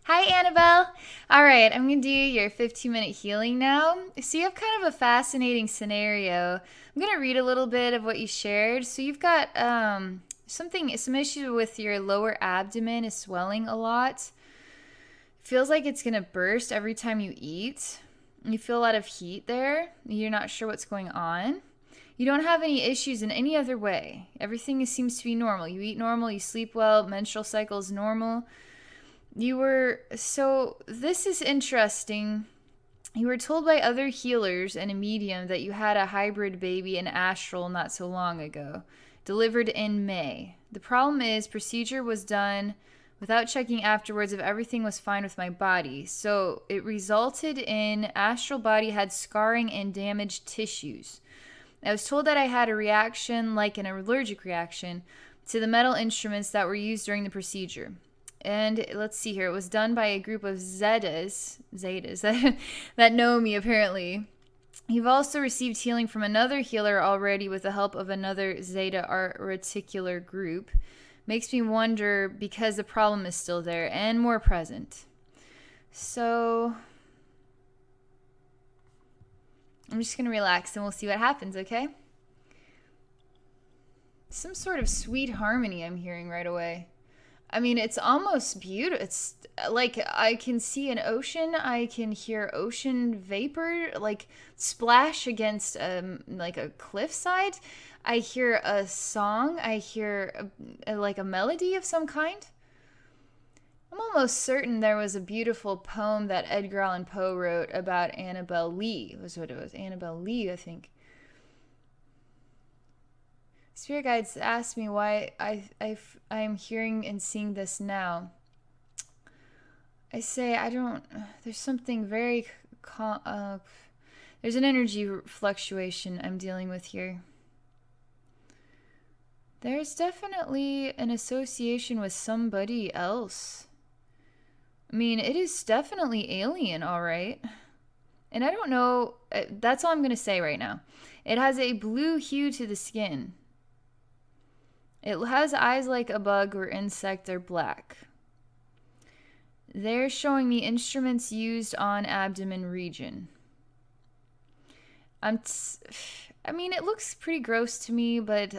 Hi, Annabelle. All right, I'm going to do your 15-minute healing now. So, you have kind of a fascinating scenario. I'm going to read a little bit of what you shared. So, you've got some issue with your lower abdomen is swelling a lot. Feels like it's going to burst every time you eat. You feel a lot of heat there. You're not sure what's going on. You don't have any issues in any other way. Everything seems to be normal. You eat normal, you sleep well, menstrual cycle is normal. This is interesting. You were told by other healers and a medium that you had a hybrid baby in Astral not so long ago, delivered in May. The problem is, procedure was done without checking afterwards if everything was fine with my body. So it resulted in Astral body had scarring and damaged tissues. I was told that I had a reaction, like an allergic reaction, to the metal instruments that were used during the procedure. And let's see here. It was done by a group of Zetas that know me, apparently. You've also received healing from another healer already with the help of another Zeta reticular group. Makes me wonder because the problem is still there and more present. So I'm just going to relax and we'll see what happens, okay? Some sort of sweet harmony I'm hearing right away. I mean, it's almost beautiful. It's like I can see an ocean. I can hear ocean vapor like splash against like a cliffside. I hear a song. I hear like a melody of some kind. I'm almost certain there was a beautiful poem that Edgar Allan Poe wrote about Annabelle Lee. Was what it was. Annabelle Lee, I think. Spirit guides asked me why I'm hearing and seeing this now. I say I don't. There's something very. There's an energy fluctuation I'm dealing with here. There's definitely an association with somebody else. I mean, it is definitely alien, all right. And I don't know. That's all I'm going to say right now. It has a blue hue to the skin. It has eyes like a bug or insect. They're black. They're showing me instruments used on abdomen region. I mean, it looks pretty gross to me, but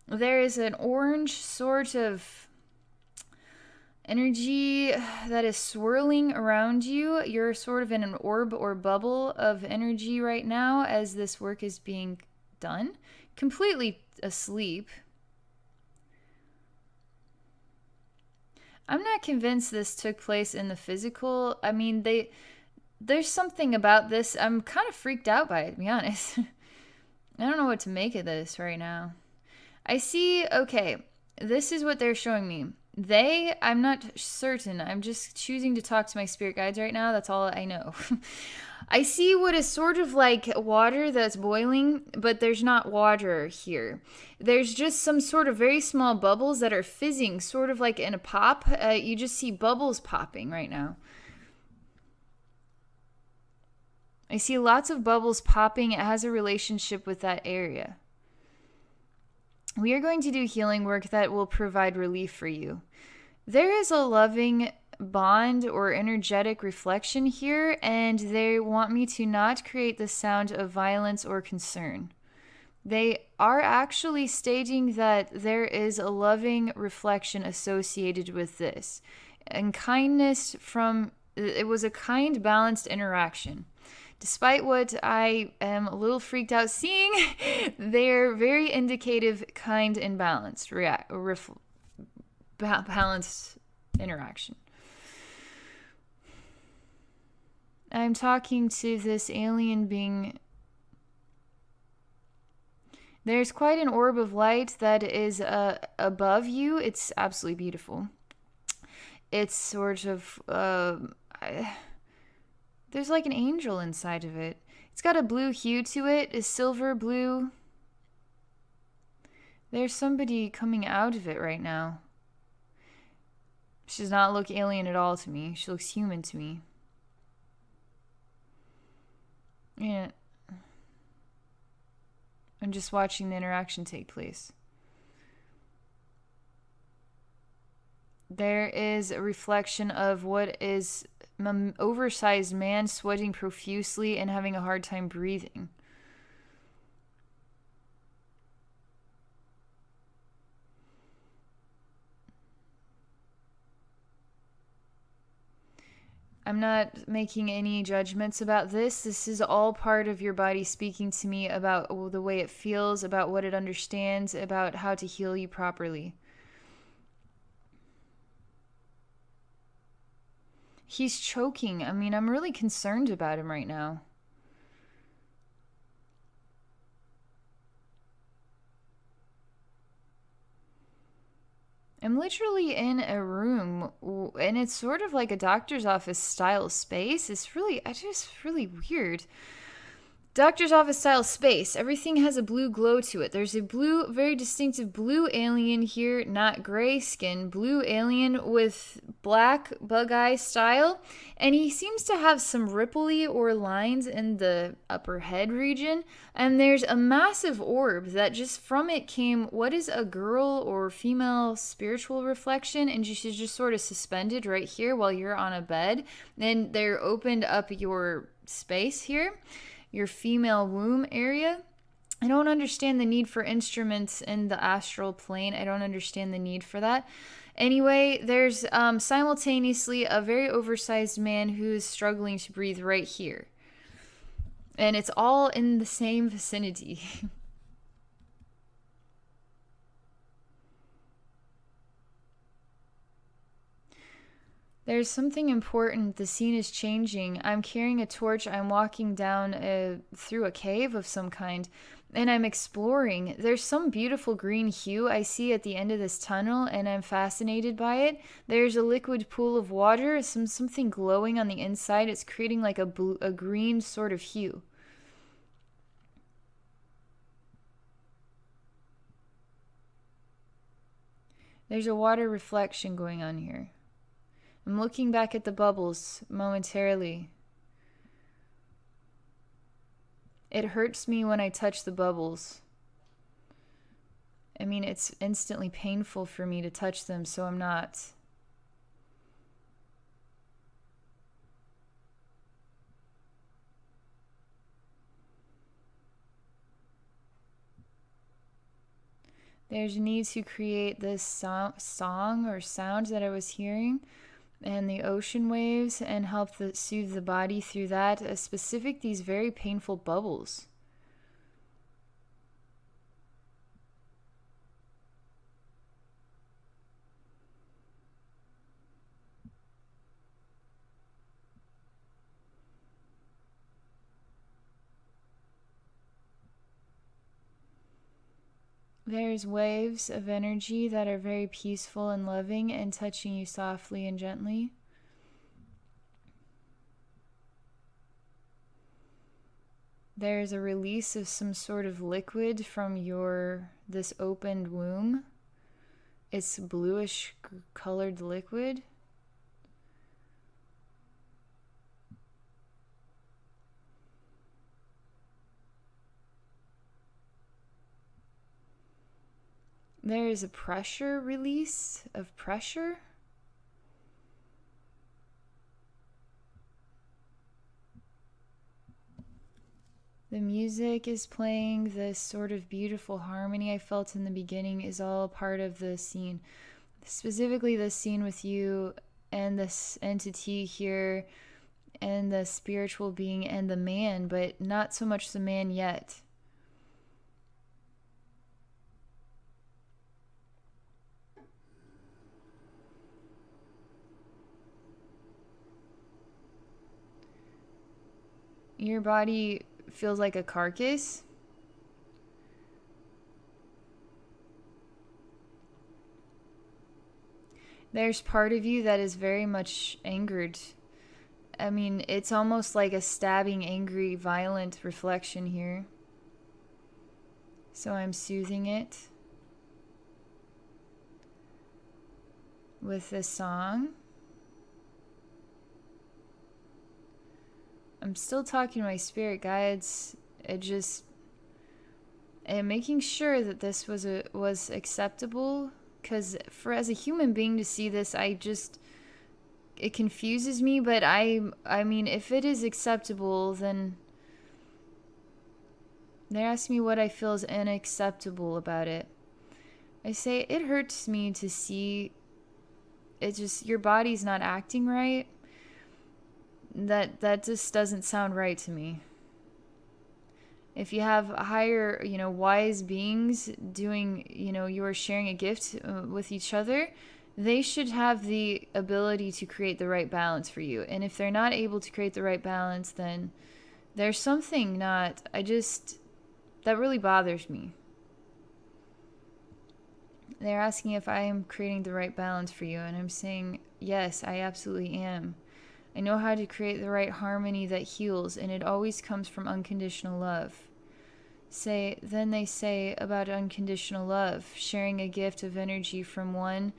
there is an orange sort of energy that is swirling around you. You're sort of in an orb or bubble of energy right now as this work is being done. Completely asleep. I'm not convinced this took place in the physical. I mean, there's something about this. I'm kind of freaked out by it, to be honest. I don't know what to make of this right now. I see, okay, this is what they're showing me. I'm not certain. I'm just choosing to talk to my spirit guides right now. That's all I know. I see what is sort of like water that's boiling, but there's not water here. There's just some sort of very small bubbles that are fizzing, sort of like in a pop. You just see bubbles popping right now. I see lots of bubbles popping. It has a relationship with that area. We are going to do healing work that will provide relief for you. There is a loving bond or energetic reflection here, and they want me to not create the sound of violence or concern. They are actually stating that there is a loving reflection associated with this. And kindness it was a kind, balanced interaction. Despite what I am a little freaked out seeing, they're very indicative, kind, and balanced balanced interaction. I'm talking to this alien being. There's quite an orb of light that is above you. It's absolutely beautiful. It's sort of. There's like an angel inside of it. It's got a blue hue to it, a silver blue. There's somebody coming out of it right now. She does not look alien at all to me. She looks human to me. Yeah. I'm just watching the interaction take place. There is a reflection of what is an oversized man sweating profusely and having a hard time breathing. I'm not making any judgments about this. This is all part of your body speaking to me about the way it feels, about what it understands, about how to heal you properly. He's choking. I mean, I'm really concerned about him right now. I'm literally in a room, and it's sort of like a doctor's office style space. It's just really weird. Doctor's office style space. Everything has a blue glow to it. There's a blue, very distinctive blue alien here, not gray skin, blue alien with black bug eye style. And he seems to have some ripply or lines in the upper head region. And there's a massive orb that just from it came what is a girl or female spiritual reflection. And she's just sort of suspended right here while you're on a bed. Then they're opened up your space here, your female womb area. I don't understand the need for instruments in the astral plane. I don't understand the need for that. Anyway, there's simultaneously a very oversized man who is struggling to breathe right here. And it's all in the same vicinity. There's something important. The scene is changing. I'm carrying a torch. I'm walking down through a cave of some kind, and I'm exploring. There's some beautiful green hue I see at the end of this tunnel, and I'm fascinated by it. There's a liquid pool of water, something glowing on the inside. It's creating like a green sort of hue. There's a water reflection going on here. I'm looking back at the bubbles momentarily. It hurts me when I touch the bubbles. I mean, it's instantly painful for me to touch them, so I'm not. There's a need to create this song or sound that I was hearing, and the ocean waves, and help soothe the body through that, specific these very painful bubbles. There's waves of energy that are very peaceful and loving and touching you softly and gently. There's a release of some sort of liquid from this opened womb. It's bluish colored liquid. There is a pressure release of pressure. The music is playing. This sort of beautiful harmony I felt in the beginning is all part of the scene. Specifically, the scene with you and this entity here, and the spiritual being and the man, but not so much the man yet. Your body feels like a carcass. There's part of you that is very much angered. I mean, it's almost like a stabbing, angry, violent reflection here. So I'm soothing it with this song. I'm still talking to my spirit guides. And making sure that this was acceptable, because for as a human being to see this, it confuses me. But I mean, if it is acceptable, then they're asking me what I feel is unacceptable about it. I say it hurts me to see it, just your body's not acting right. That just doesn't sound right to me. If you have higher, wise beings doing, you are sharing a gift with each other, they should have the ability to create the right balance for you. And if they're not able to create the right balance, then there's something that really bothers me. They're asking if I am creating the right balance for you, and I'm saying, yes, I absolutely am. I know how to create the right harmony that heals, and it always comes from unconditional love. Then they say about unconditional love, sharing a gift of energy from one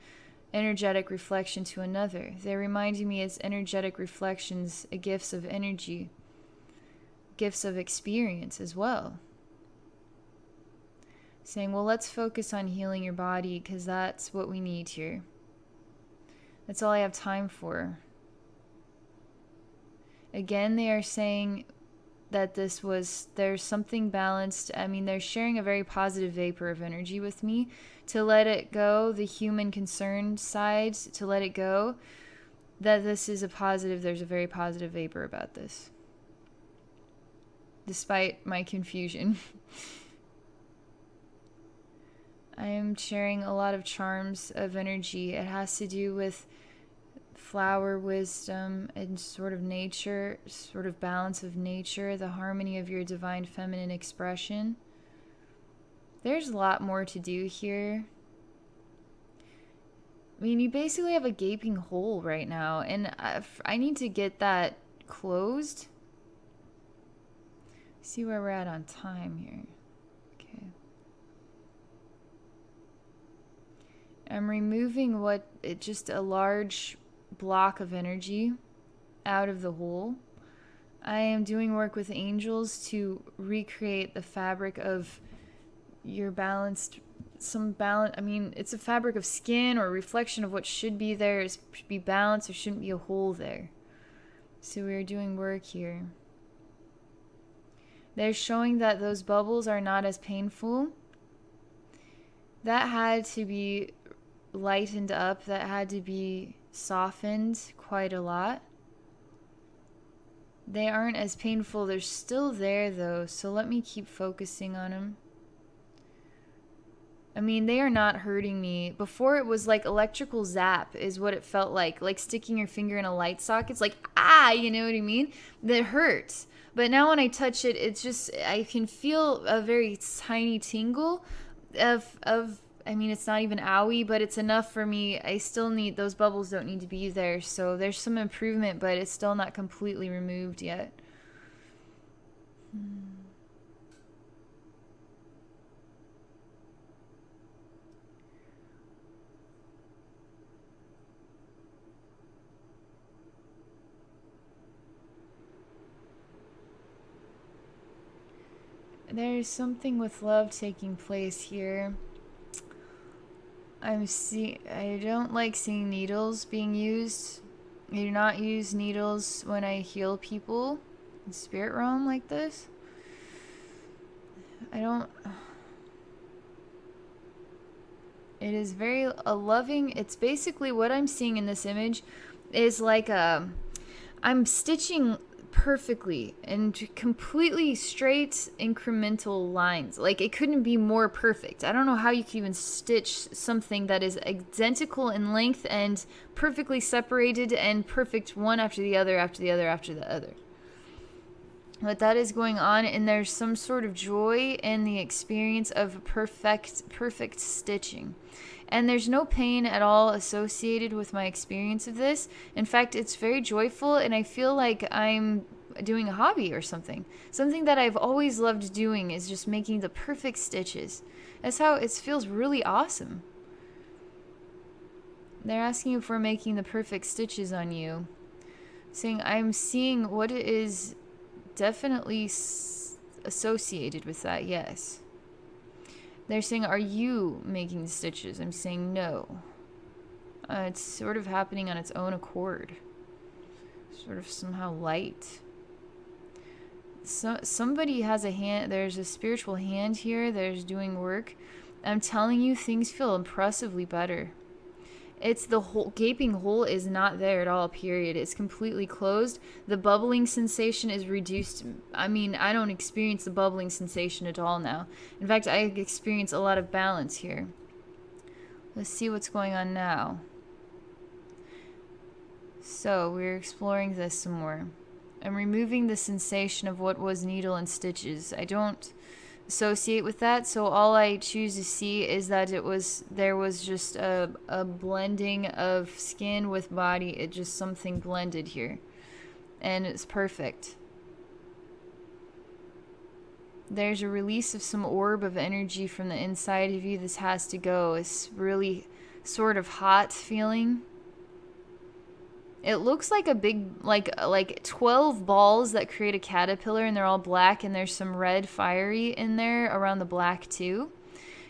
energetic reflection to another. They're reminding me it's energetic reflections, gifts of energy, gifts of experience as well. Saying, well, let's focus on healing your body because that's what we need here. That's all I have time for. Again, they are saying that there's something balanced. I mean, they're sharing a very positive vapor of energy with me to let it go, the human concern side, to let it go, that there's a very positive vapor about this. Despite my confusion. I am sharing a lot of charms of energy. It has to do with flower wisdom and sort of nature, sort of balance of nature, the harmony of your divine feminine expression. There's a lot more to do here. I mean, you basically have a gaping hole right now, and I need to get that closed. See where we're at on time here. Okay. I'm removing just a large block of energy out of the hole. I am doing work with angels to recreate the fabric of your balanced, I mean, it's a fabric of skin or a reflection of what should be there. It should be balanced. There shouldn't be a hole there. So we're doing work here. They're showing that those bubbles are not as painful. That had to be lightened up. That had to be softened quite a lot. They aren't as painful. They're still there though, so let me keep focusing on them. I mean, they are not hurting me. Before it was like electrical zap is what it felt like sticking your finger in a light socket. It's like, you know what I mean? That hurts. But now when I touch it, it's just, I can feel a very tiny tingle I mean, it's not even owie, but it's enough for me. I still need, those bubbles don't need to be there. So there's some improvement, but it's still not completely removed yet. There's something with love taking place here. I don't like seeing needles being used. I do not use needles when I heal people in spirit realm like this. It is very loving. It's basically what I'm seeing in this image is like I'm stitching perfectly and completely straight incremental lines. Like it couldn't be more perfect. I don't know how you can even stitch something that is identical in length and perfectly separated and perfect one after the other after the other after the other. But that is going on, and there's some sort of joy in the experience of perfect stitching. And there's no pain at all associated with my experience of this. In fact, it's very joyful, and I feel like I'm doing a hobby or something. Something that I've always loved doing is just making the perfect stitches. That's how it feels really awesome. They're asking if we're making the perfect stitches on you. Saying I'm seeing what is definitely associated with that, yes. They're saying, are you making the stitches? I'm saying no. It's sort of happening on its own accord. Sort of somehow light. So, somebody has a hand. There's a spiritual hand here. There's doing work. I'm telling you, things feel impressively better. It's the whole gaping hole is not there at all, period. It's completely closed. The bubbling sensation is reduced. I mean, I don't experience the bubbling sensation at all now. In fact, I experience a lot of balance here. Let's see what's going on now. So, we're exploring this some more. I'm removing the sensation of what was needle and stitches. I don't associate with that, so all I choose to see is that there was just a blending of skin with body. It just something blended here, and it's perfect. There's a release of some orb of energy from the inside of you. This has to go. It's really sort of hot feeling. It looks like a big, like 12 balls that create a caterpillar, and they're all black, and there's some red fiery in there around the black too.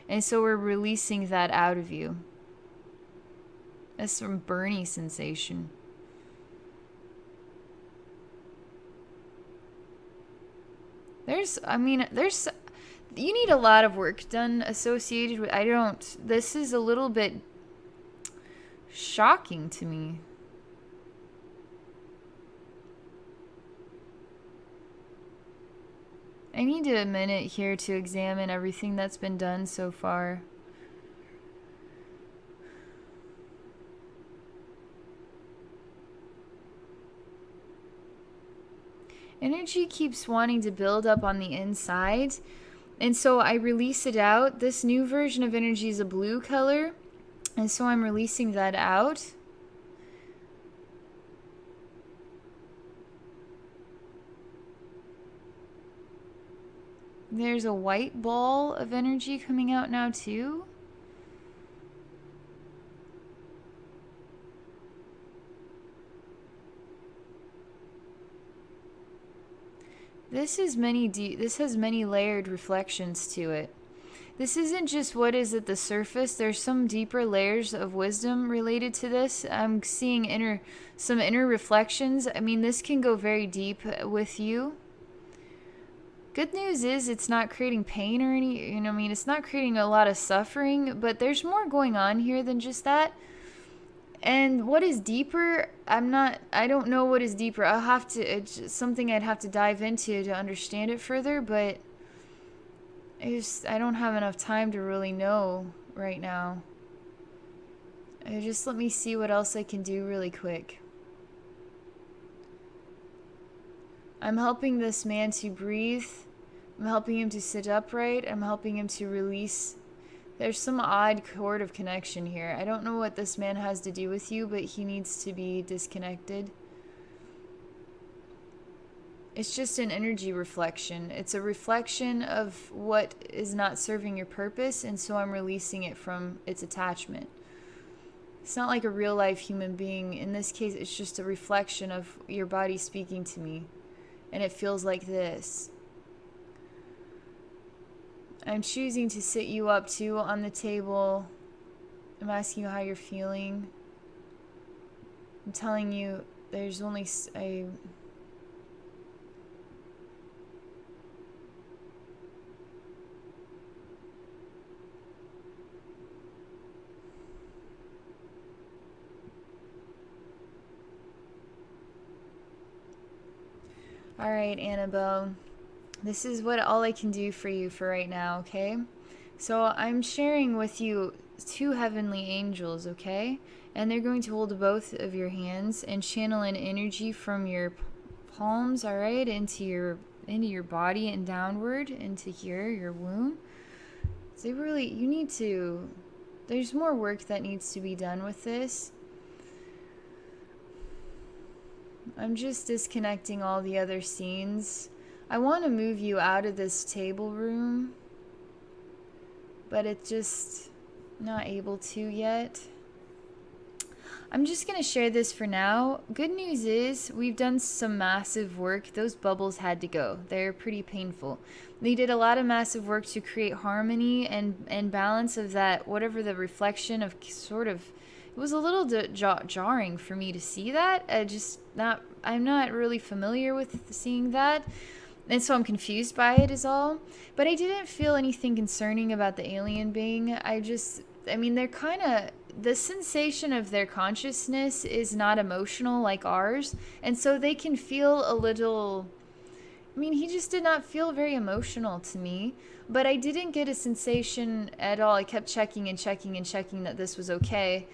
And so we're releasing that out of you. That's some burny sensation. You need a lot of work done associated with, this is a little bit shocking to me. I need a minute here to examine everything that's been done so far. Energy keeps wanting to build up on the inside, and so I release it out. This new version of energy is a blue color, and so I'm releasing that out. There's a white ball of energy coming out now too. This has many layered reflections to it. This isn't just what is at the surface. There's some deeper layers of wisdom related to this. I'm seeing some inner reflections. I mean, this can go very deep with you. Good news is it's not creating pain or it's not creating a lot of suffering, but there's more going on here than just that. And what is deeper, I don't know what is deeper. It's something I'd have to dive into to understand it further, but I don't have enough time to really know right now. Just let me see what else I can do really quick. I'm helping this man to breathe. I'm helping him to sit upright. I'm helping him to release. There's some odd cord of connection here. I don't know what this man has to do with you, but he needs to be disconnected. It's just an energy reflection. It's a reflection of what is not serving your purpose, and so I'm releasing it from its attachment. It's not like a real life human being. In this case, it's just a reflection of your body speaking to me, and it feels like this. I'm choosing to sit you up too on the table. I'm asking you how you're feeling. I'm telling you there's only All right, Annabelle. This is all I can do for you for right now, okay? So I'm sharing with you 2 heavenly angels, okay? And they're going to hold both of your hands and channel an energy from your palms, all right, into your body and downward into here, your womb. So there's more work that needs to be done with this. I'm just disconnecting all the other scenes. I want to move you out of this table room, but it's just not able to yet. I'm just going to share this for now. Good news is we've done some massive work. Those bubbles had to go. They're pretty painful. They did a lot of massive work to create harmony and balance of that, whatever the reflection of sort of. It was a little jarring for me to see that. I'm not really familiar with seeing that. And so I'm confused by it, is all. But I didn't feel anything concerning about the alien being. They're kind of, the sensation of their consciousness is not emotional like ours. And so they can feel a little, he just did not feel very emotional to me. But I didn't get a sensation at all. I kept checking and checking and checking that this was okay.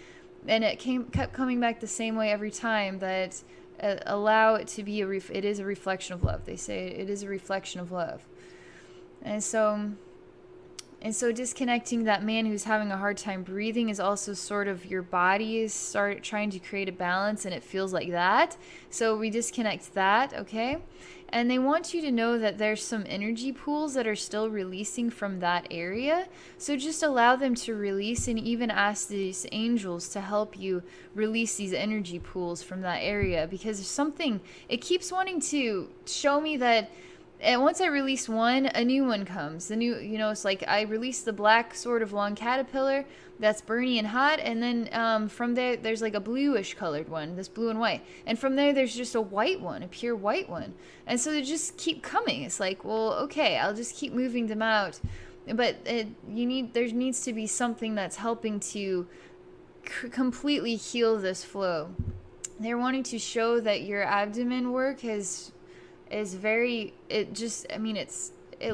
And it kept coming back the same way every time, that allow it to be it is a reflection of love. They say it is a reflection of love. And so disconnecting that man who's having a hard time breathing is also sort of your body is trying to create a balance, and it feels like that. So we disconnect that, okay? And they want you to know that there's some energy pools that are still releasing from that area. So just allow them to release, and even ask these angels to help you release these energy pools from that area, because there's something, it keeps wanting to show me that. And once I release one, a new one comes. The new, it's like I release the black sort of long caterpillar that's burny and hot. And then from there, there's like a bluish colored one, this blue and white. And from there, there's just a white one, a pure white one. And so they just keep coming. It's like, well, okay, I'll just keep moving them out. But there needs to be something that's helping to completely heal this flow. They're wanting to show that your abdomen work is very, it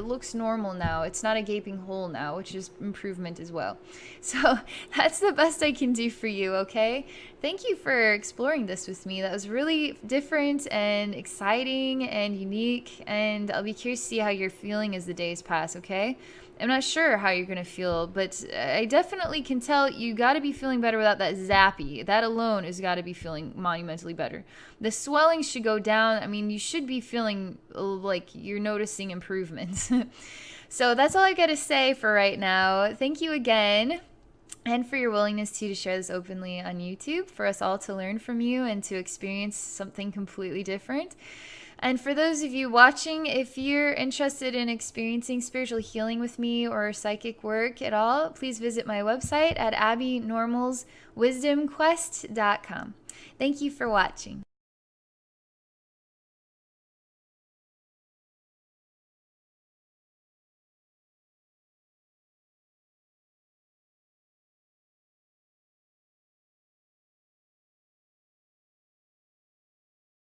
looks normal now. It's not a gaping hole now, which is improvement as well. So that's the best I can do for you, okay? Thank you for exploring this with me. That was really different and exciting and unique, and I'll be curious to see how you're feeling as the days pass, okay? I'm not sure how you're going to feel, but I definitely can tell you got to be feeling better without that zappy. That alone has got to be feeling monumentally better. The swelling should go down. You should be feeling like you're noticing improvements. So that's all I got to say for right now. Thank you again, and for your willingness to share this openly on YouTube for us all to learn from you and to experience something completely different. And for those of you watching, if you're interested in experiencing spiritual healing with me or psychic work at all, please visit my website at abbynormalswisdomquest.com. Thank you for watching.